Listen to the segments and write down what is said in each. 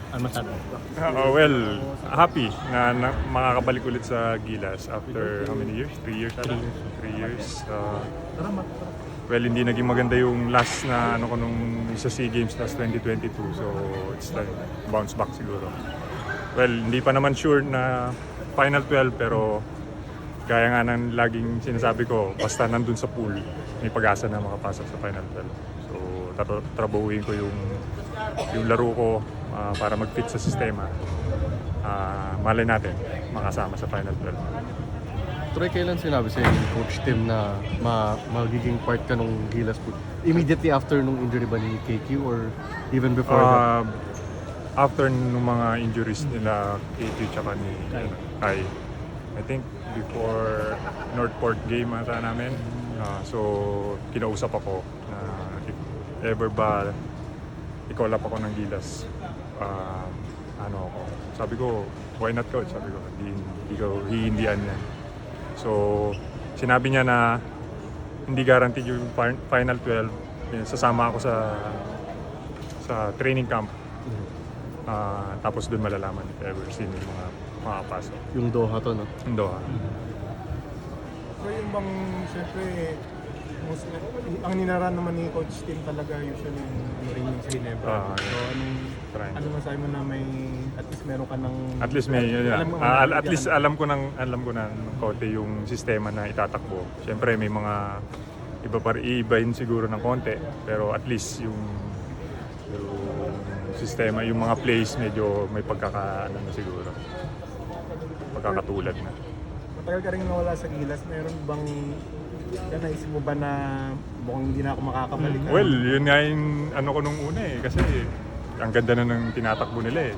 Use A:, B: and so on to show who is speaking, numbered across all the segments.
A: Ano masabi?
B: Well, happy na makakabalik ulit sa Gilas after how many years? 3 years ata? 3 years. Well, hindi naging maganda yung last na ano ko nung sa SEA Games last 2022. So, it's time bounce back siguro. Well, hindi pa naman sure na Final 12 pero gaya nga ng laging sinasabi ko, basta nandun sa pool, may pag-asa na makapasok sa Final 12. So, trabahuin ko yung laro ko para mag-fit sa sistema. Malay natin, makasama sa Final 12.
C: Troy, kailan sinabi sa'yo yung coach Tim na magiging part ka nung Gilas pool? Immediately after nung injury ba ni KQ or even before that?
B: After nung mga injuries nila KQ tsaka ni Kai, I think before Northport game ata namin. So kinausap ako na if ever ba i-call up ako ng Gilas, ano ako. Sabi ko, why not coach? Sabi ko, hindi ko hihindihan yan. So sinabi niya na hindi guaranteed yung Final 12. Sasama ako sa training camp. Tapos doon malalaman if ever sino yung mga makapasok.
C: Yung Doha to, no?
B: Yung Doha.
D: So yung bang, siyempre, ang ninaran naman ni Coach Tim talaga usually yung rin yung sa Ginebra. So ano masabi mo na may, at least meron ka ng...
B: At least may, at least alam ko na ng konti yung sistema na itatakbo. Siyempre may mga ibahin siguro ng konti, pero at least yung sistema, yung mga plays medyo may pagkakaano na siguro. Pagkakatulad na.
D: Matagal ka rin nawala sa Gilas, meron bang naisip mo ba na mukhang hindi na ako makakabalik?
B: Well, yun nga yung ano ko nung una eh, kasi ang ganda na ng tinatakbo nila eh.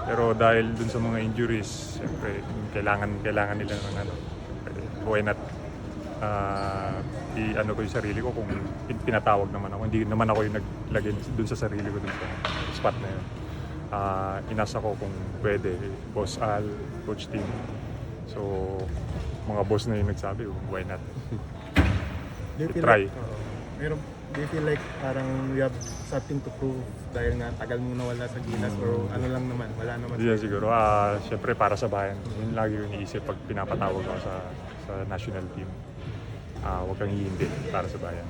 B: Pero dahil dun sa mga injuries, siyempre kailangan nila ng ano. Why not ano ko yung sarili ko kung pinatawag naman ako. Hindi naman ako yung naglagay dun sa sarili ko dun sa spot na yun. Inasa ko kung pwede, Boss Al, Coach Tim. So, mga boss na yung nagsabi, why not?
D: Try. Do you feel like parang you have something to prove dahil nga tagal mong nawala sa Gilas or ano lang naman, wala naman?
B: Yeah, siguro. Siyempre para sa bayan. Yun lagi yung iniisip pag pinapatawag ako sa national team. Huwag kang hindi para sa bayan.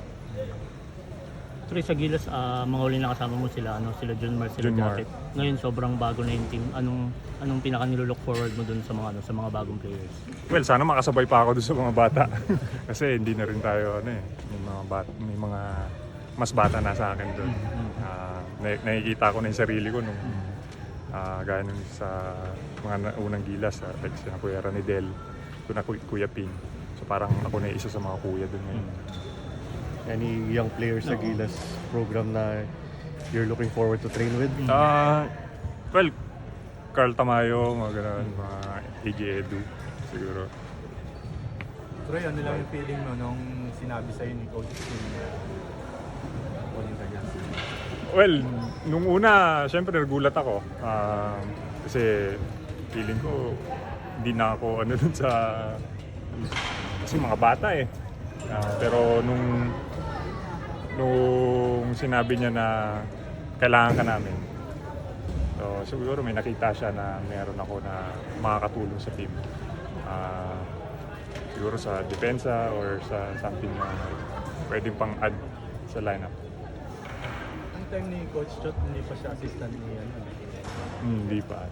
A: Troy, sa Gilas, mga uli na kasama mo sila, sila John Mar, sila Jacket. Ngayon, sobrang bago na yung team. Anong pinaka nilook forward mo dun sa mga bagong players?
B: Well, sana makasabay pa ako dun sa mga bata. Kasi hindi na rin tayo, may mga mas bata na sa akin dun. Nakikita ko na yung sarili ko nung gaya nung sa mga unang Gilas, like si Kuya Ranidel, Kuya Ping. So parang ako na isa sa mga kuya dun ngayon.
C: Any young players sa Gilas program na you're looking forward to train with?
B: Well, Carl Tamayo, mga ganun, mga AJ Edu, siguro.
D: Troy, ano lang yung feeling mo nung sinabi sa'yo ni Coach Tim na kunin ka dyan?
B: Well, nung una, syempre nagulat ako. Kasi feeling ko, hindi na ako dun sa... Kasi mga bata eh. Pero nung sinabi niya na kailangan ka namin, so siguro may nakita siya na meron ako na makakatulong sa team. Siguro sa depensa or sa something na pwedeng pang add sa lineup.
D: Ang time ni Coach Chot, hindi pa siya assistant ni
B: Hindi pa.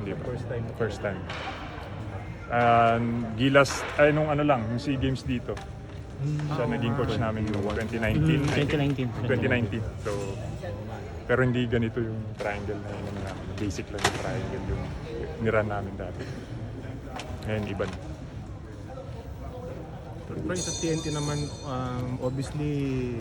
B: Hindi pa.
D: First time.
B: Gilas, nung yung SEA Games dito. Siya naging coach namin noong 2019. 2019. So, pero hindi ganito yung triangle na yun namin. Basic lang yung triangle yung niran namin dati. Ngayon, iba na.
D: Pero sa TNT naman, obviously,